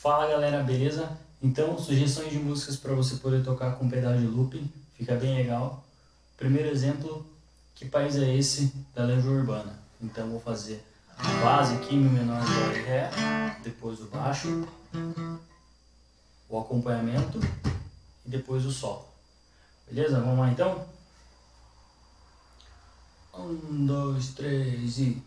Fala galera, beleza? Então, sugestões de músicas para você poder tocar com pedal de looping, fica bem legal. Primeiro exemplo, Que País é Esse? Da Legião Urbana. Então vou fazer a base aqui, Mi menor, Dó e Ré, depois o baixo, o acompanhamento e depois o solo. Beleza? Vamos lá então? 1, 2, 3 e...